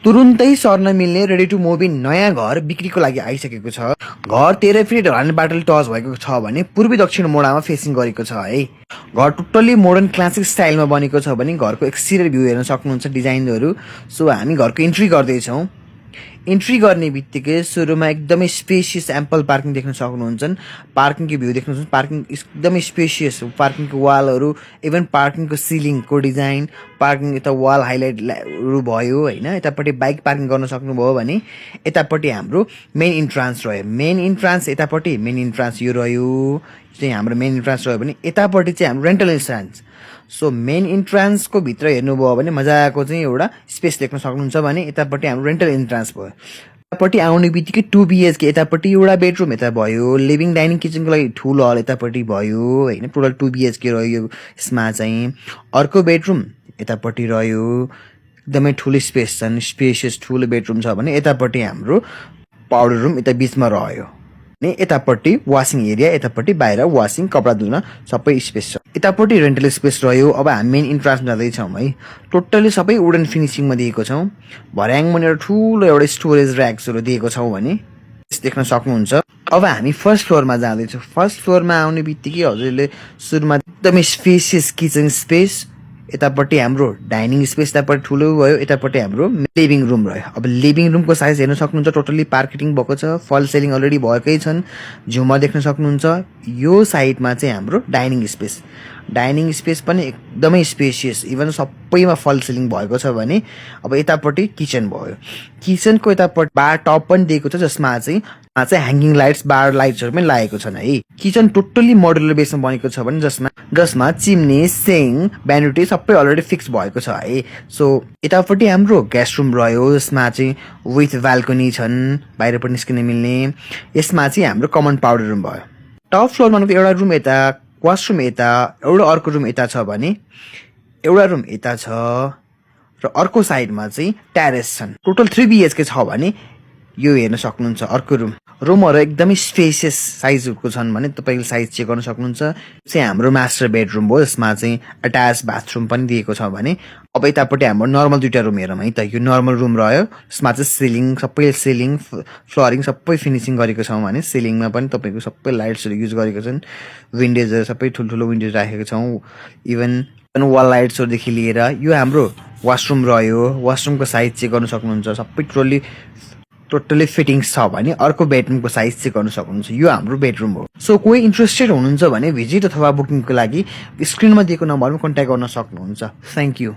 तुरुन्तै सर्न मिल्ने रेडी टु मुभ इन नयाँ घर बिक्रीको लागि आइसकेको छ। घर 13 फिट ढलान बाटल टच भएको छ भने पूर्वी दक्षिण मोडामा फेसिङ गरेको छ है। घर टोटल्ली मोडर्न क्लासिक स्टाइलमा बनेको छ भने घरको एक्सटिरियर भ्यू हेर्न सक्नुहुन्छ डिजाइनहरू। सो हामी घरको इन्ट्री गर्दैछौँ। इन्ट्री गर्ने बित्तिकै सुरुमा एकदमै स्पेसियस एम्पल पार्किङ देख्न सक्नुहुन्छ। पार्किङको भ्यू देख्न सक्नुहुन्छ। पार्किङ एकदमै स्पेसियस, पार्किङको वालहरू, इभन पार्किङको सिलिङको डिजाइन, पार्किङ यता वाल हाइलाइटहरू भयो होइन। यतापट्टि बाइक पार्किङ गर्न सक्नुभयो भने यतापट्टि हाम्रो मेन इन्ट्रान्स रह्यो। मेन इन्ट्रान्स यतापट्टि, मेन इन्ट्रान्स यो रह्यो, चाहिँ हाम्रो मेन इन्ट्रान्स रह्यो भने यतापट्टि चाहिँ हाम्रो रेन्टल इन्ट्रान्स। सो मेन इन्ट्रान्सको भित्र हेर्नुभयो भने मजाको चाहिँ एउटा स्पेस देख्न सक्नुहुन्छ भने यतापट्टि हाम्रो रेन्टल इन्ट्रान्स भयो। यतापट्टि आउने बित्तिकै 2 BHK, यतापट्टि एउटा बेडरुम यता भयो, लिभिङ डाइनिङ किचनको लागि ठुलो हल यतापट्टि भयो होइन। टोटल 2 BHK रह्यो यसमा चाहिँ। अर्को बेडरुम यतापट्टि रह्यो, एकदमै ठुलो स्पेस छन्, स्पेसियस ठुलो बेडरुम छ भने यतापट्टि हाम्रो पाउडर रुम यता बिचमा रह्यो। यतापट्टि वासिङ एरिया, यतापट्टि बाहिर वासिङ कपडा धुन सबै स्पेस छ। यतापट्टि रेन्टल स्पेस रह्यो। अब हामी मेन इन्ट्रान्समा जाँदैछौँ है। टोटल्ली सबै वुडन फिनिसिङमा दिएको छौँ। भर्याङ मुनि एउटा ठुलो एउटा स्टोरेज ऱ्याक्सहरू दिएको छौँ भने देख्न सक्नुहुन्छ। अब हामी फर्स्ट फ्लोरमा जाँदैछौँ। फर्स्ट फ्लोरमा आउने बित्तिकै हजुरले सुरुमा एकदमै स्पेसियस किचन स्पेस, यतापट्टि हाम्रो डाइनिङ स्पेस यतापट्टि ठुलो भयो, यतापट्टि हाम्रो लिभिङ रुम रह्यो। अब लिभिङ रुमको साइज हेर्न सक्नुहुन्छ। टोटल्ली पार्केटिङ भएको छ, फल सेलिङ अलरेडी भएकै छन्, झुमर देख्न सक्नुहुन्छ। यो साइडमा चाहिँ हाम्रो डाइनिङ स्पेस, डाइनिङ स्पेस पनि एकदमै स्पेसियस, इभन सबैमा फल सिलिङ भएको छ भने अब यतापट्टि किचन भयो। किचनको यतापट्टि बार टप पनि दिएको छ जसमा चाहिँ ह्याङ्गिङ लाइट्स, बार लाइट्सहरू पनि लागेको छन् है। किचन टोटल्ली मोडुलर बेसमा बनेको छ भने जसमा चिम्नी, सिङ, भ्यानिटी सबै अलरेडी फिक्स भएको छ है। सो यतापट्टि हाम्रो गेस्ट रुम रह्यो जसमा चाहिँ विथ बाल्कनी छन्, बाहिरपट्टि निस्किन मिल्ने। यसमा चाहिँ हाम्रो कमन पाउडर रुम भयो। टप फ्लोरमा एउटा रुम यता, वासरुम यता, एउटा अर्को रुम यता छ भने एउटा रुम यता छ र अर्को साइडमा चाहिँ ट्यारेस छन्। टोटल 3 BHK छ भने यो हेर्न सक्नुहुन्छ। अर्को रुमहरू एकदमै स्पेसियस साइजको छन् भने तपाईँले साइज चेक गर्न सक्नुहुन्छ। चाहिँ हाम्रो मास्टर बेडरुम भयो जसमा चाहिँ अट्याच बाथरुम पनि दिएको छ भने अब यतापट्टि हाम्रो नर्मल 2टा रुम हेरौँ है त। यो नर्मल रुम रह्यो जसमा चाहिँ सिलिङ, फ्लोरिङ सबै फिनिसिङ गरेको छौँ भने सिलिङमा पनि तपाईँको सबै लाइट्सहरू युज गरेको छन्। विन्डोजहरू सबै ठुल्ठुलो विन्डोज राखेको छौँ, इभन वाल लाइट्सहरूदेखि लिएर। यो हाम्रो वासरुम रह्यो। वासरुमको साइज चेक गर्न सक्नुहुन्छ। सबै टोटल्ली फिटिङ्स छ भने अर्को बेडरुमको साइज चेक गर्न सक्नुहुन्छ। यो हाम्रो बेडरुम हो। सो कोही इन्ट्रेस्टेड हुनुहुन्छ भने भिजिट अथवा बुकिङको लागि स्क्रिनमा दिएको नम्बरमा कन्ट्याक्ट गर्न सक्नुहुन्छ। Thank you.